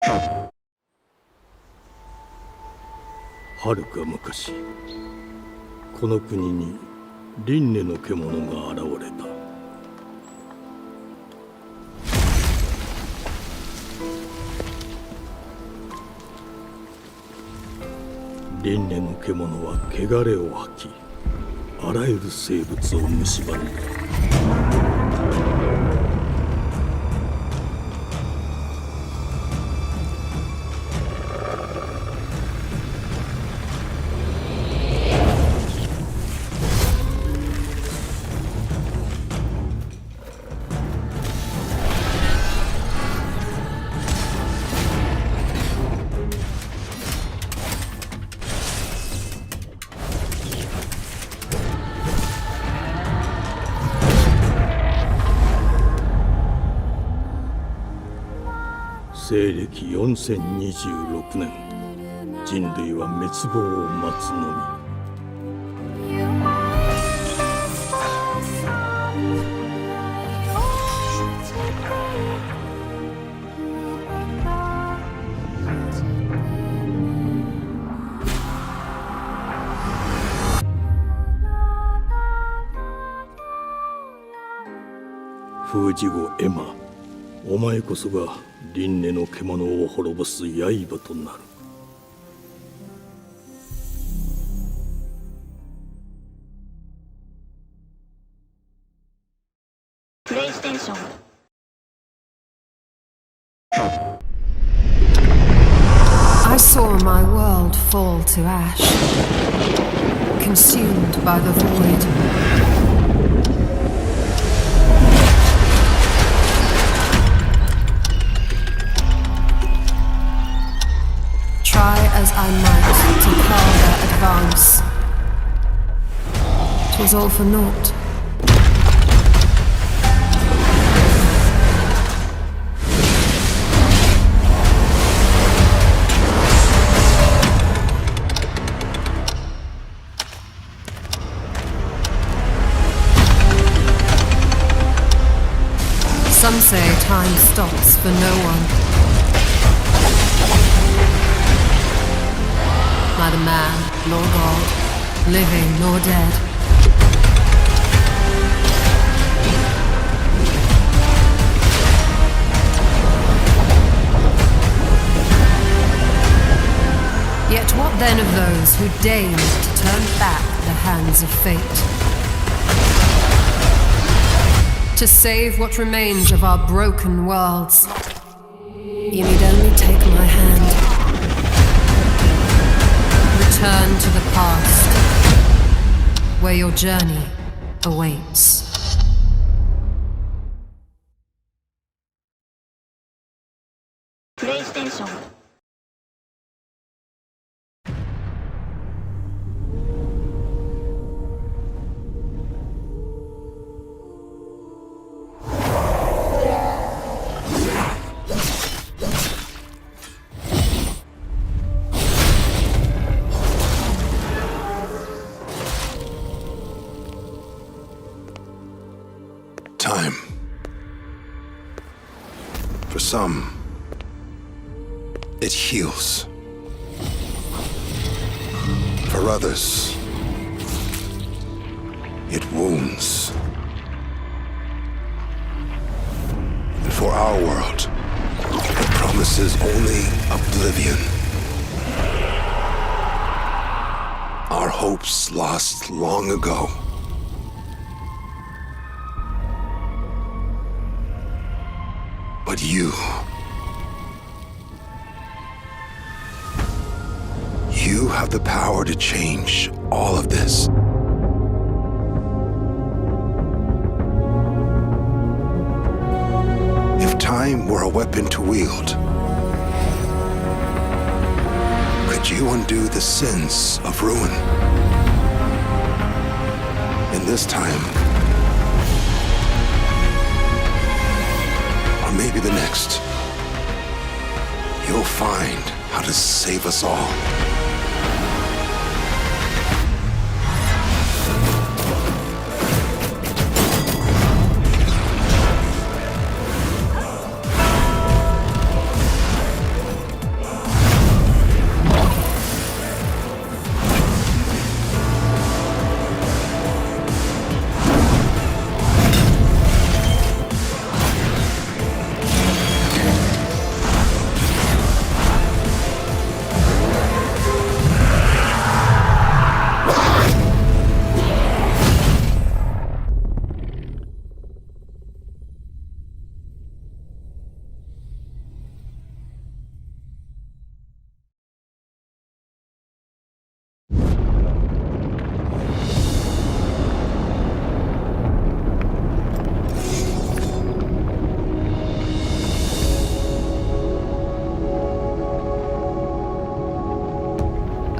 はるか昔、この国に輪廻の獣が現れた。輪廻の獣は汚れを吐き、あらゆる生物を蝕んだ。西暦4026年、人類は滅亡を待つのみ。封じ子エマ、お前こそが輪廻の獣を滅ぼす刃となる。プレイステーション。I saw my world fall to ash, consumed by the void. Try as I might to quell their advance, 'twas all for naught. Some say time stops for no one. Neither man nor God, living nor dead. Yet what then of those who deigned to turn back the hands of fate? To save what remains of our broken worlds, you need only take my hand. Return to the past, where your journey awaits. PlayStation。Time. For some, it heals. For others, it wounds. And for our world, it promises only oblivion. Our hopes lost long ago. But you have the power to change all of this. If time were a weapon to wield, could you undo the sins of ruin? In this time, or maybe the next, you'll find how to save us all.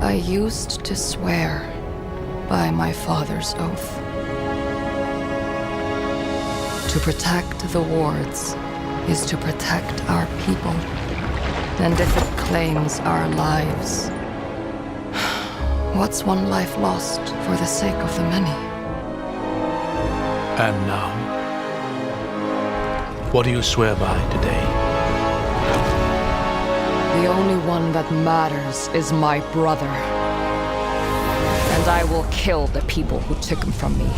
I used to swear by my father's oath. To protect the wards is to protect our people. And if it claims our lives, what's one life lost for the sake of the many? And now, what do you swear by today? The only one that matters is my brother. And I will kill the people who took him from me.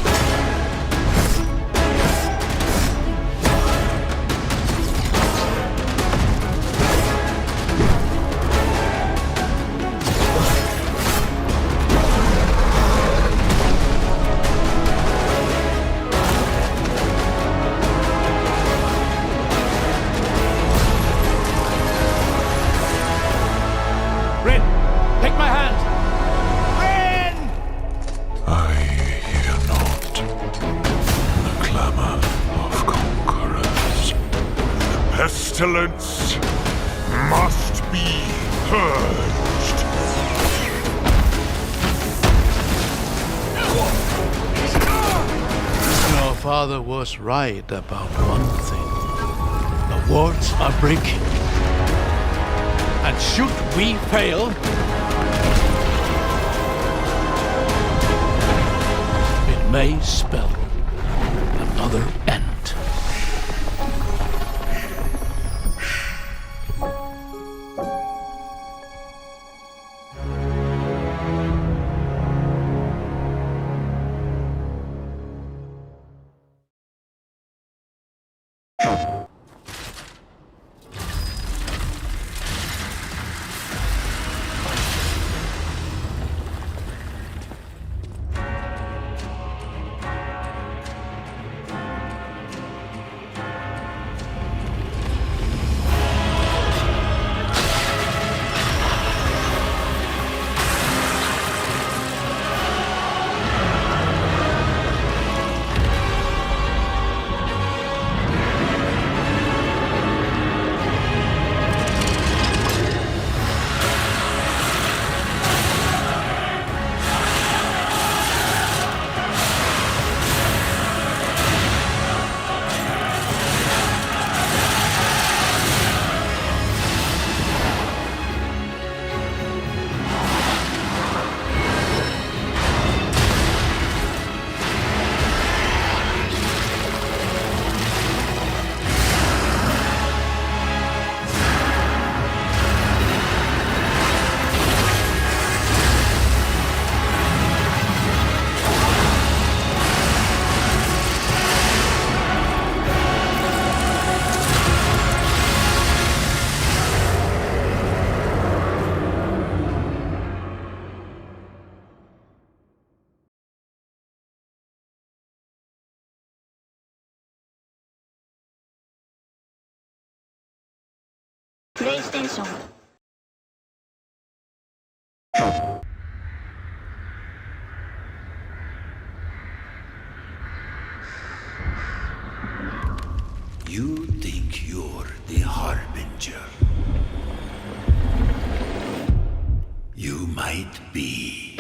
Pestilence must be purged. Your father was right about one thing. The wards are breaking. And should we fail, it may spell another end. PlayStation You think you're the Harbinger. You might be.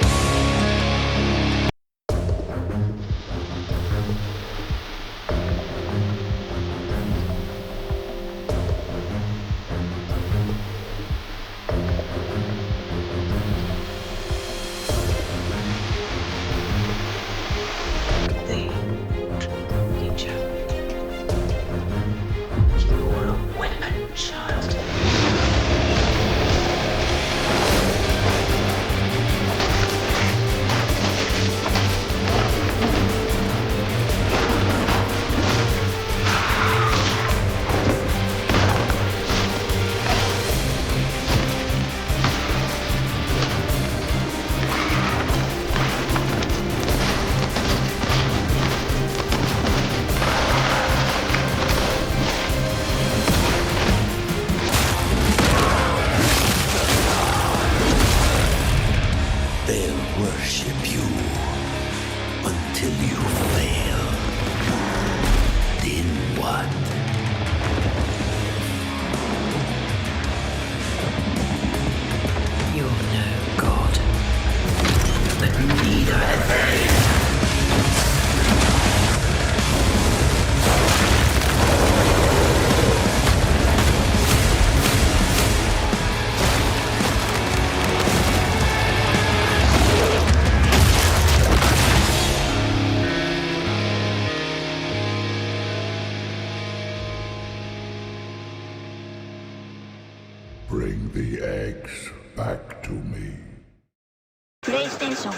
Bring the eggs back to me. プレイステーション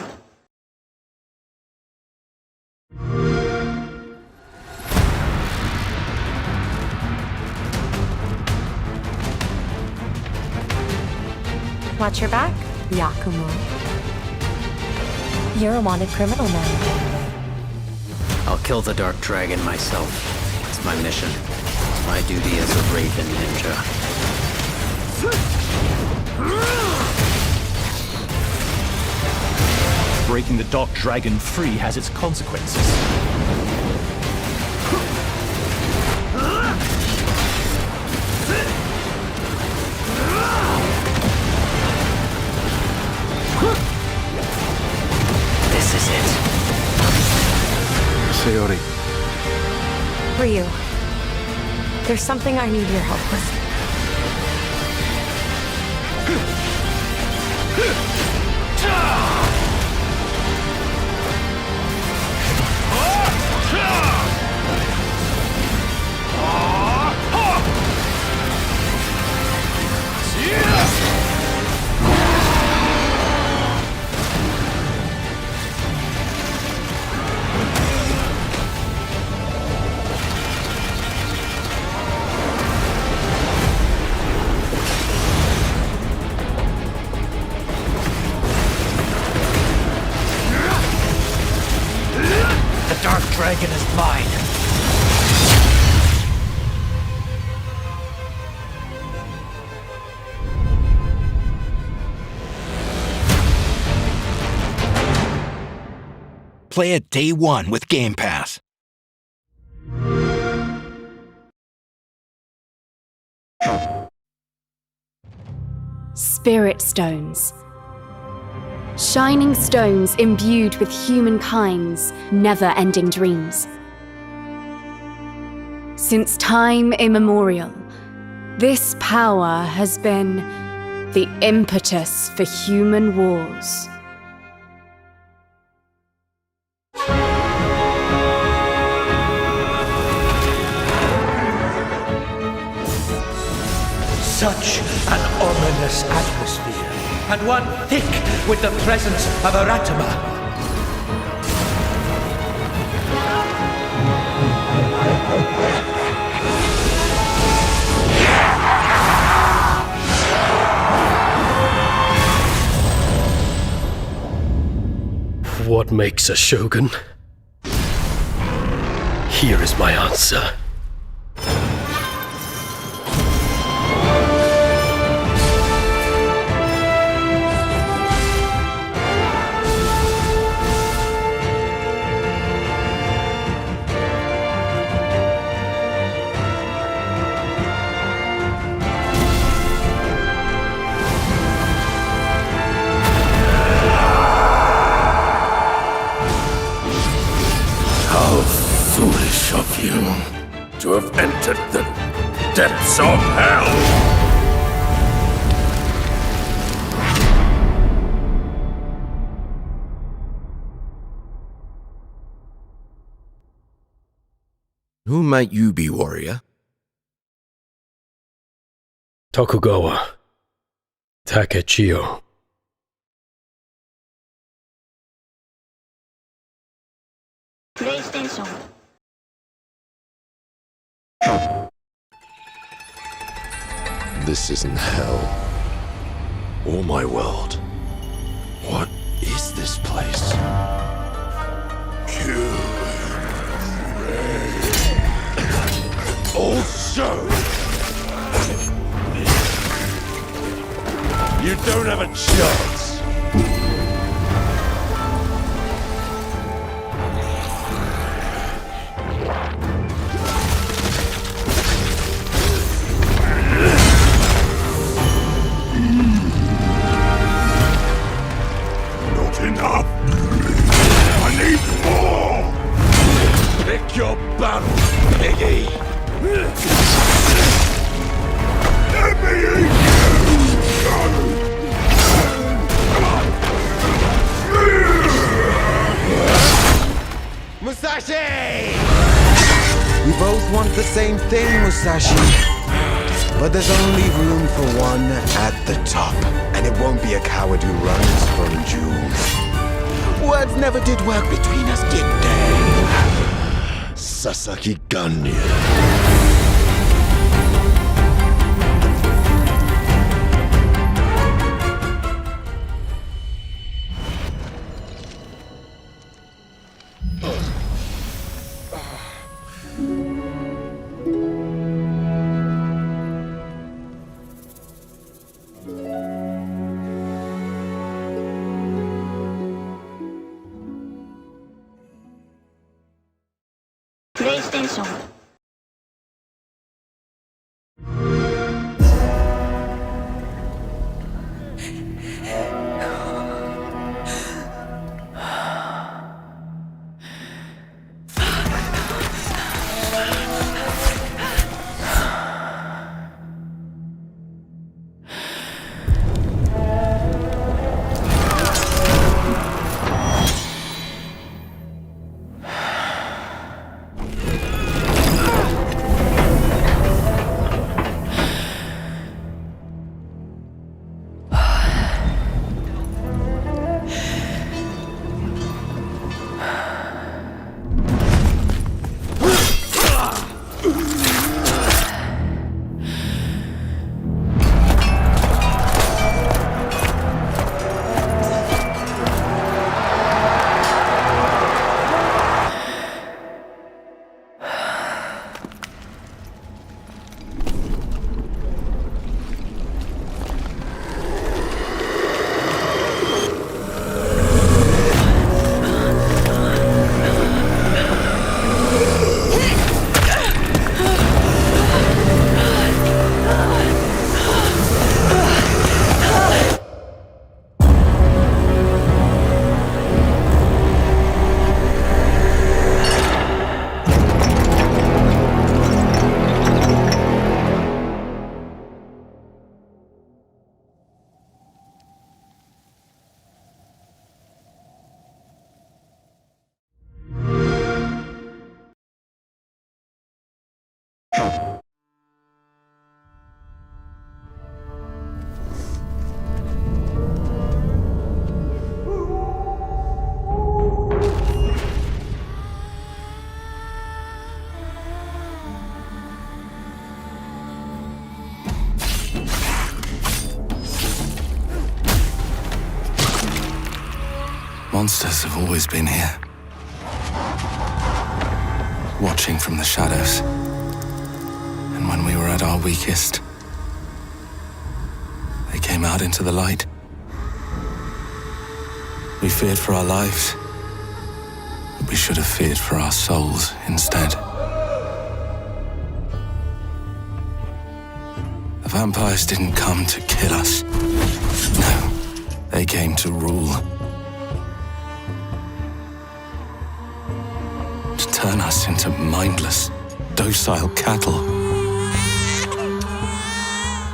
Watch your back, Yakumo. You're a wanted criminal now. I'll kill the Dark Dragon myself. It's my mission. It's my duty as a Raven Ninja. Breaking the Dark Dragon free has its consequences. This is it. Sayori. Ryu, there's something I need your help with. The Dark Dragon is mine. Play it day one with Game Pass. Spirit Stones. Shining stones imbued with humankind's never-ending dreams. Since time immemorial, this power has been the impetus for human wars. Such an ominous atmosphere, and one thick with the presence of Aratama. What makes a shogun? Here is my answer. Foolish of you to have entered the depths of hell! Who might you be, warrior? Tokugawa Takechio. PlayStation. This isn't hell. Or my world. What is this place? Also, you don't have a chance. Not enough. I need more. Pick your battle, piggy. Let me eat you! Musashi! We both want the same thing, Musashi. But there's only room for one at the top, and it won't be a coward who runs from jewels. Words never did work between us, did they? Sasaki Ganyu. PlayStation Monsters have always been here, watching from the shadows. And when we were at our weakest, they came out into the light. We feared for our lives, but we should have feared for our souls instead. The vampires didn't come to kill us. No, they came to rule. Turn us into mindless, docile cattle.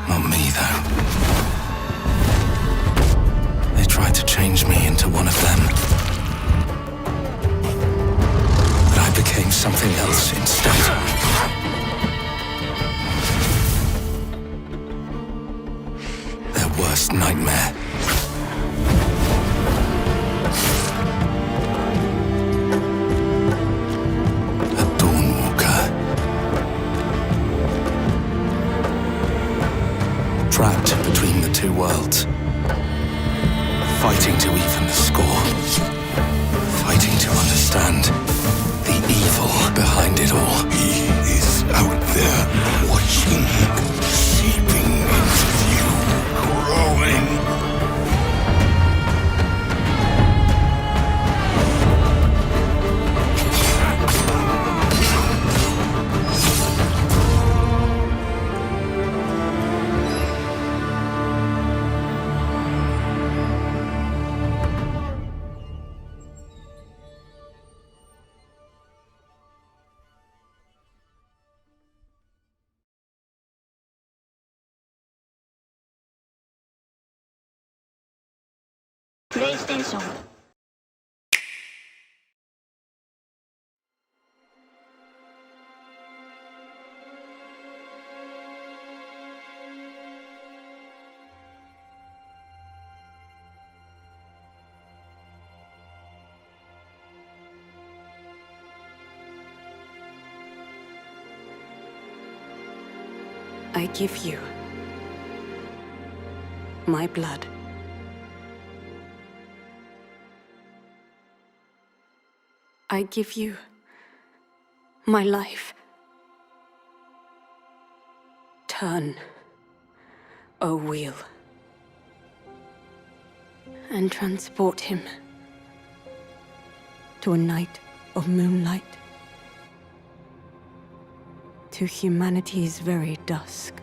Not me, though. They tried to change me into one of them. But I became something else instead. Their worst nightmare. Trapped between the two worlds, fighting to even the score, fighting to understand the evil behind it all. He is out there, watching, seeping into you, growing. PlayStation I give you my blood. I give you my life. Turn, O wheel, and transport him to a night of moonlight, to humanity's very dusk.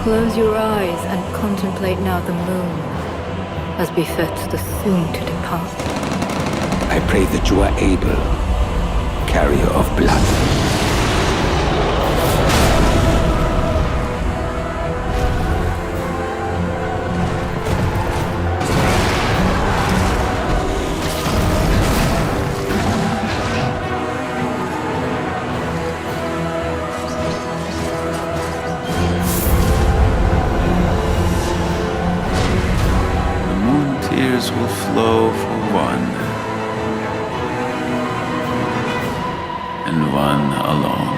Close your eyes and contemplate now the moon, as befits the soon-to-depart. I pray that you are able, carrier of blood. Will flow for one, and one alone.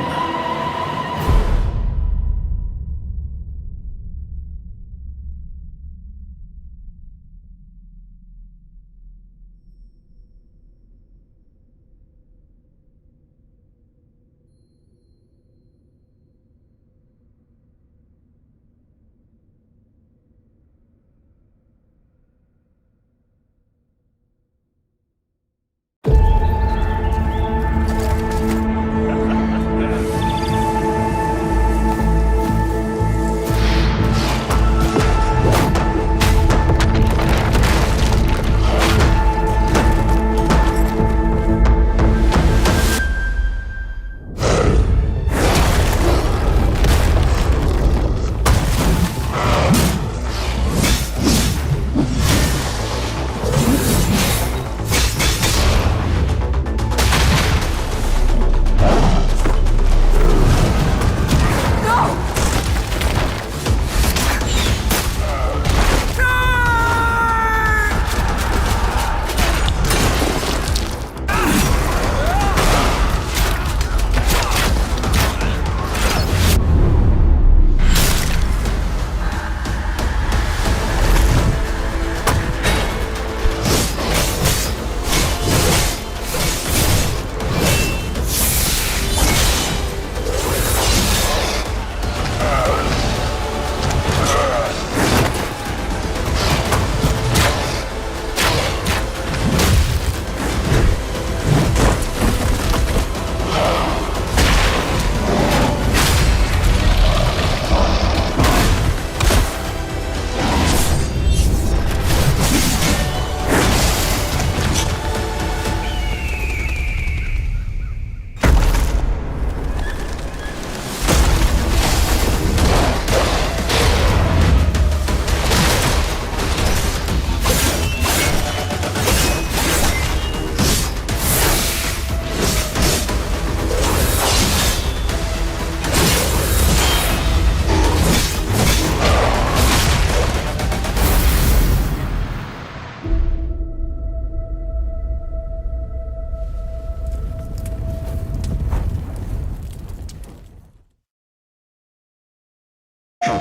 Is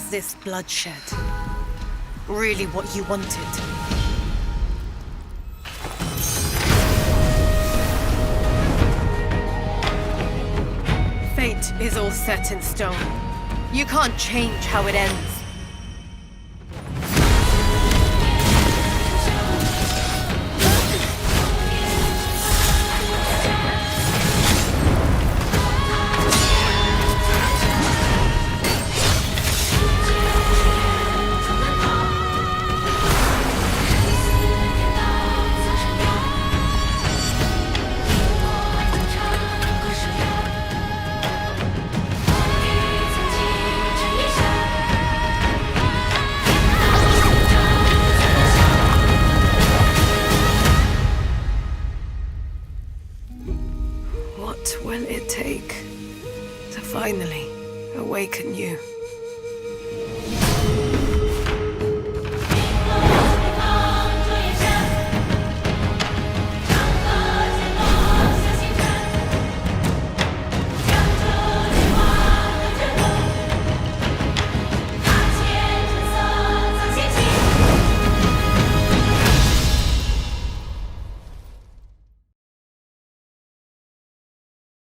this bloodshed really what you wanted? Fate is all set in stone. You can't change how it ends. What will it take to finally awaken you?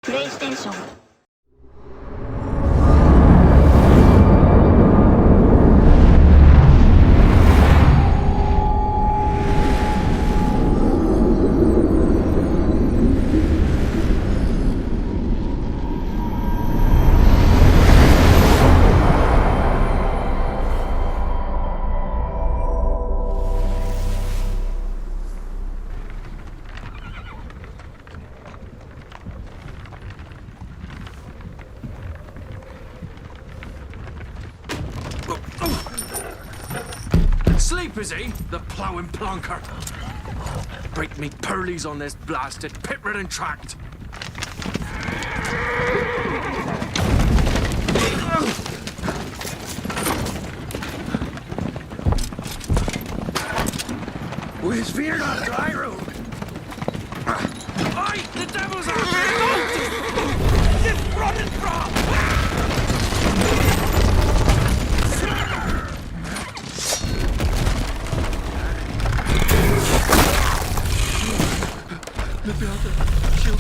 PlayStation Sleep, is he? The ploughing plonker. Break me pearlies on this blasted pit-ridden tract. Where's fear not dry room? Oi! The devil's out there! Just running from! Maybe I'll shield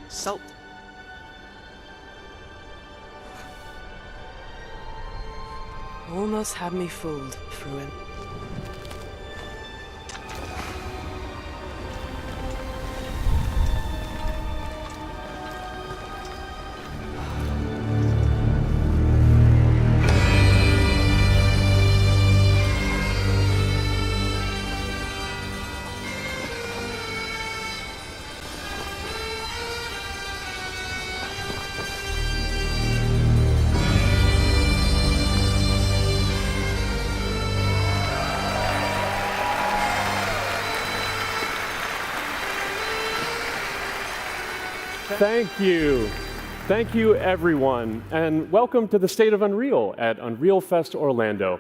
Salt. Almost had me fooled, Fruin. Thank you. Thank you, everyone, and welcome to the State of Unreal at Unreal Fest Orlando.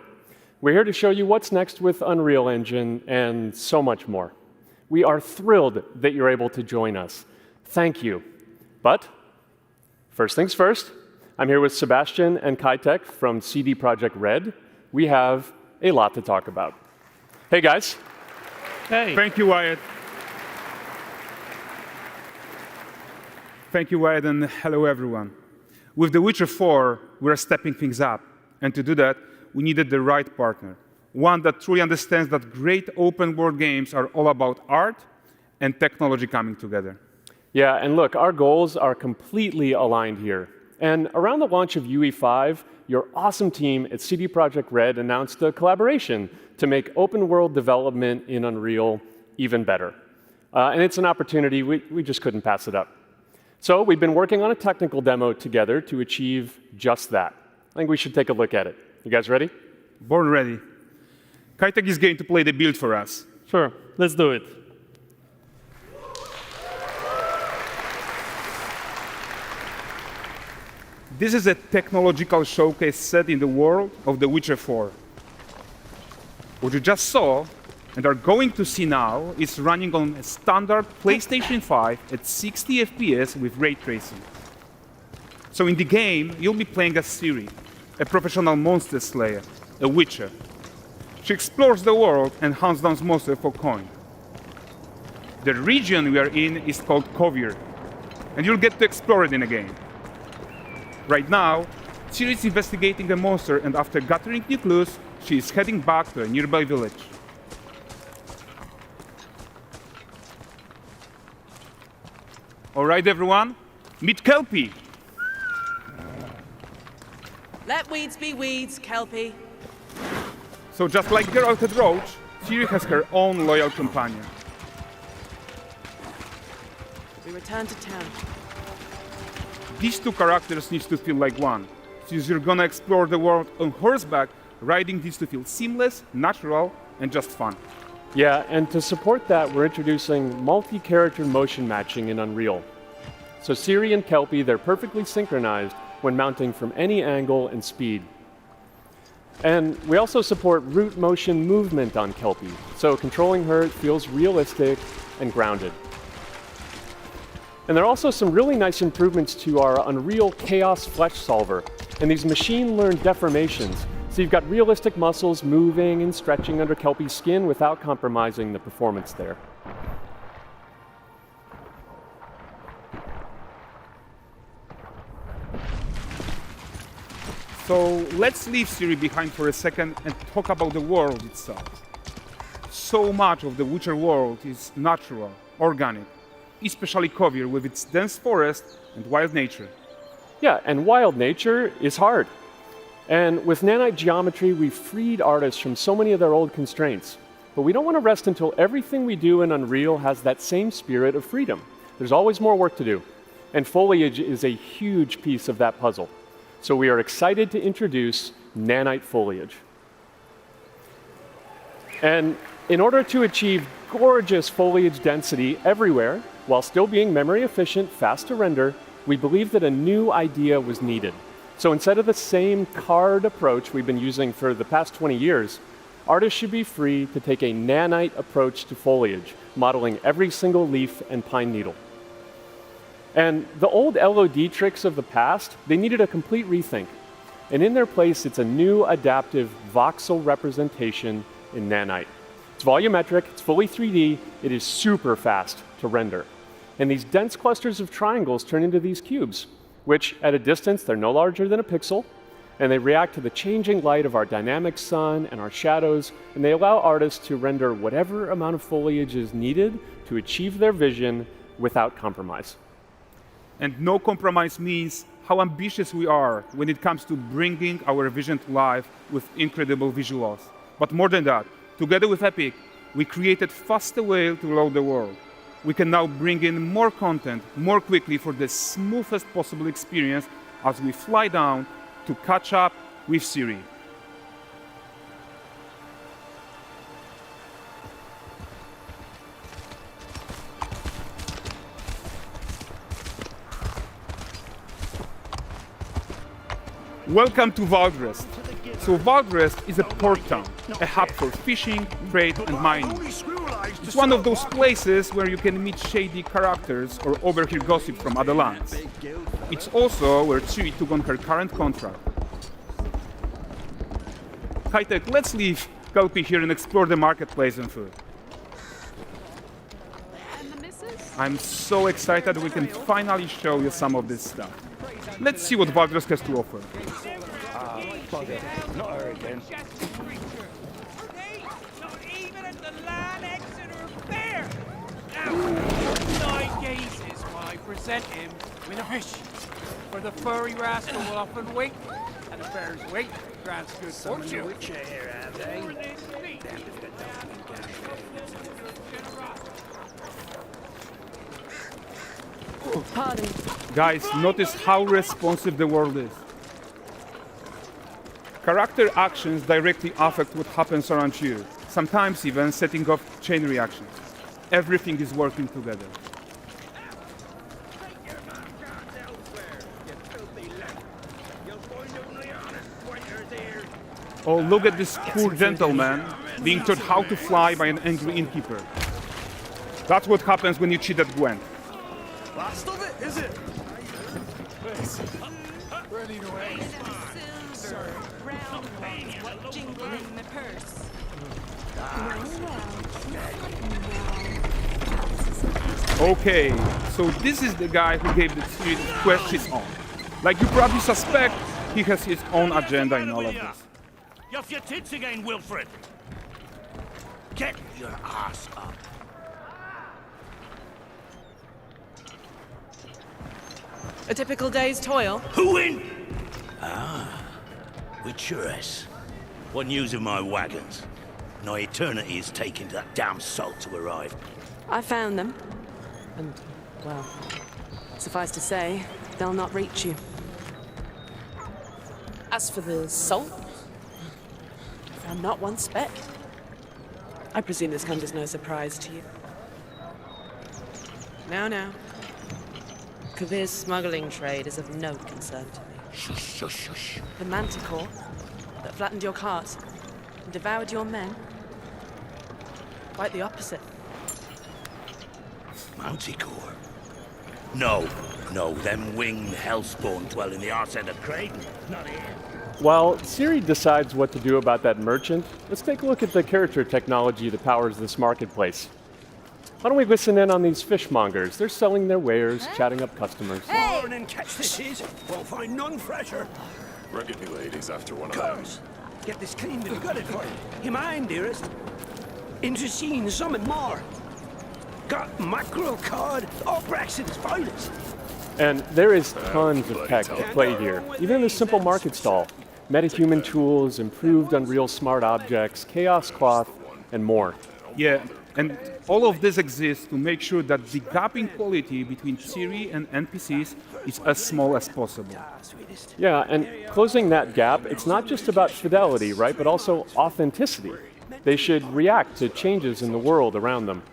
We're here to show you what's next with Unreal Engine and so much more. We are thrilled that you're able to join us. Thank you. But first things first, I'm here with Sebastian and Kaitek from CD Projekt Red. We have a lot to talk about. Hey, guys. Hey. Thank you, Wyatt. Thank you, Gaiden. Hello, everyone. With The Witcher 4, we're stepping things up. And to do that, we needed the right partner. One that truly understands that great open-world games are all about art and technology coming together. Yeah, and look, our goals are completely aligned here. And around the launch of UE5, your awesome team at CD Projekt Red announced a collaboration to make open-world development in Unreal even better. And it's an opportunity, we just couldn't pass it up. So we've been working on a technical demo together to achieve just that. I think we should take a look at it. You guys ready? Born ready. Kaitek is going to play the build for us. Sure, let's do it. This is a technological showcase set in the world of The Witcher 4. What you just saw and are going to see now is running on a standard PlayStation 5 at 60 FPS with ray tracing. So in the game, you'll be playing as Ciri, a professional monster slayer, a witcher. She explores the world and hunts down monsters for coin. The region we are in is called Kovir, and you'll get to explore it in a game. Right now, Ciri is investigating a monster, and after gathering new clues, she is heading back to a nearby village. All right, everyone, meet Kelpie. Let weeds be weeds, Kelpie. So just like Geralt and Roach, Ciri has her own loyal companion. We return to town. These two characters need to feel like one. Since you're gonna explore the world on horseback, riding needs to feel seamless, natural, and just fun. Yeah, and to support that, we're introducing multi-character motion matching in Unreal. So Ciri and Kelpie, they're perfectly synchronized when mounting from any angle and speed. And we also support root motion movement on Kelpie, so controlling her feels realistic and grounded. And there are also some really nice improvements to our Unreal Chaos Flesh Solver and these machine-learned deformations. So you've got realistic muscles moving and stretching under Kelpie's skin without compromising the performance there. So let's leave Ciri behind for a second and talk about the world itself. So much of the Witcher world is natural, organic, especially Kovir with its dense forest and wild nature. Yeah, and wild nature is hard. And with nanite geometry, we've freed artists from so many of their old constraints. But we don't want to rest until everything we do in Unreal has that same spirit of freedom. There's always more work to do. And foliage is a huge piece of that puzzle. So we are excited to introduce nanite foliage. And in order to achieve gorgeous foliage density everywhere, while still being memory efficient, fast to render, we believe that a new idea was needed. So instead of the same card approach we've been using for the past 20 years, artists should be free to take a nanite approach to foliage, modeling every single leaf and pine needle. And the old LOD tricks of the past, they needed a complete rethink. And in their place, it's a new adaptive voxel representation in nanite. It's volumetric, it's fully 3D, it is super fast to render. And these dense clusters of triangles turn into these cubes, which at a distance, they're no larger than a pixel, and they react to the changing light of our dynamic sun and our shadows, and they allow artists to render whatever amount of foliage is needed to achieve their vision without compromise. And no compromise means how ambitious we are when it comes to bringing our vision to life with incredible visuals. But more than that, together with Epic, we created faster way to load the world. We can now bring in more content more quickly for the smoothest possible experience as we fly down to catch up with Ciri. Welcome to Valdrest. So Valdrest is a port town, a hub for fishing, trade and mining. It's one of those places where you can meet shady characters or overhear gossip from other lands. It's also where Ciri took on her current contract. Kaitek, let's leave Kelpie here and explore the marketplace and food. And the missus? I'm so excited we can finally show you some of this stuff. Let's see what Valdres has to offer. Bugger. Not her again. Nine gazes while I present him with a fish. For the furry rascal will often wink, and a bear's weight grants good fortune. Here, have they? Pardon. Guys, notice how responsive the world is. Character actions directly affect what happens around you, sometimes even setting off chain reactions. Everything is working together. Oh, look at this poor gentleman being taught how to fly by an angry innkeeper. That's what happens when you cheat at Gwent. Last of it, is it? Ready to aim. Jingling the purse. Okay, so this is the guy who gave the series quest his own. Like you probably suspect, he has his own agenda in all of this. You're off your tits again, Wilfred. Get your ass up. A typical day's toil. Who in? Ah, Witcheress. What news of my wagons? No eternity is taking that damn salt to arrive. I found them. And, well, suffice to say, they'll not reach you. As for the salt, I found not one speck. I presume this comes as no surprise to you. Now. Kavir's smuggling trade is of no concern to me. Shush, shush, shush. The manticore that flattened your cart and devoured your men? Quite the opposite. Manticore? No, them winged hellspawn dwell in the arse end of Creighton. Not here. While Siri decides what to do about that merchant, let's take a look at the character technology that powers this marketplace. Why don't we listen in on these fishmongers? They're selling their wares, chatting up customers. Morning, catch this is. Won't find none fresher. Rugged new ladies after one of Comes. Get this cleaned and gutted for you. You mind, dearest? Into seeing something more. Got mackerel cod, all Brexit's finest. And there is tons of tech at play here, even in this simple market stall. Metahuman tools, improved Unreal smart objects, chaos cloth, and more. Yeah, and all of this exists to make sure that the gap in quality between Siri and NPCs is as small as possible. Yeah, and closing that gap, it's not just about fidelity, right, but also authenticity. They should react to changes in the world around them.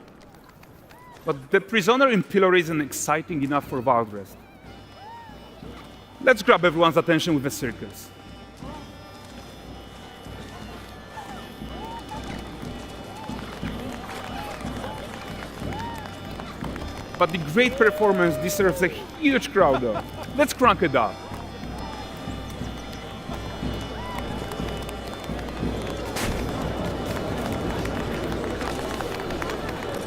But the prisoner in pillory isn't exciting enough for Valdres. Let's grab everyone's attention with a circus. But the great performance deserves a huge crowd though. Let's crank it up.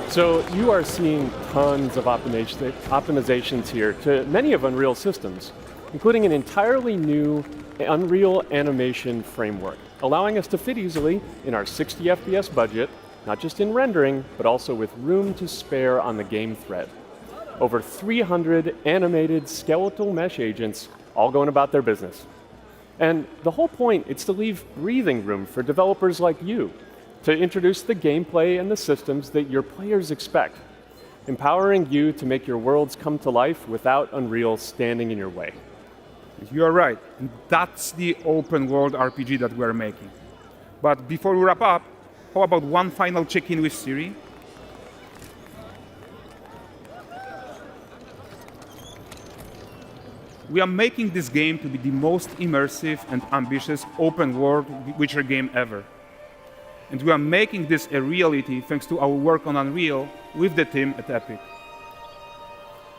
So you are seeing tons of optimizations here to many of Unreal systems, including an entirely new Unreal animation framework, allowing us to fit easily in our 60 FPS budget, not just in rendering, but also with room to spare on the game thread. Over 300 animated skeletal mesh agents all going about their business. And the whole point is to leave breathing room for developers like you to introduce the gameplay and the systems that your players expect, empowering you to make your worlds come to life without Unreal standing in your way. You are right, and that's the open world RPG that we're making. But before we wrap up, how about one final check-in with Siri? We are making this game to be the most immersive and ambitious open world Witcher game ever. And we are making this a reality thanks to our work on Unreal with the team at Epic.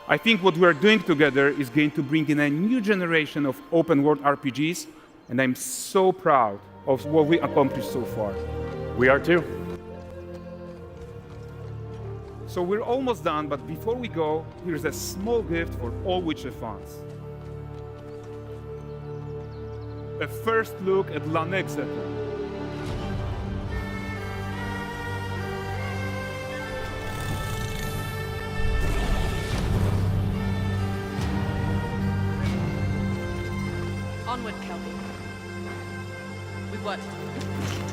I think what we are doing together is going to bring in a new generation of open world RPGs, and I'm so proud of what we accomplished so far. We are too. So we're almost done, but before we go, here's a small gift for all Witcher fans. A first look at Lanexeter. Onward, Kelby. We've worked.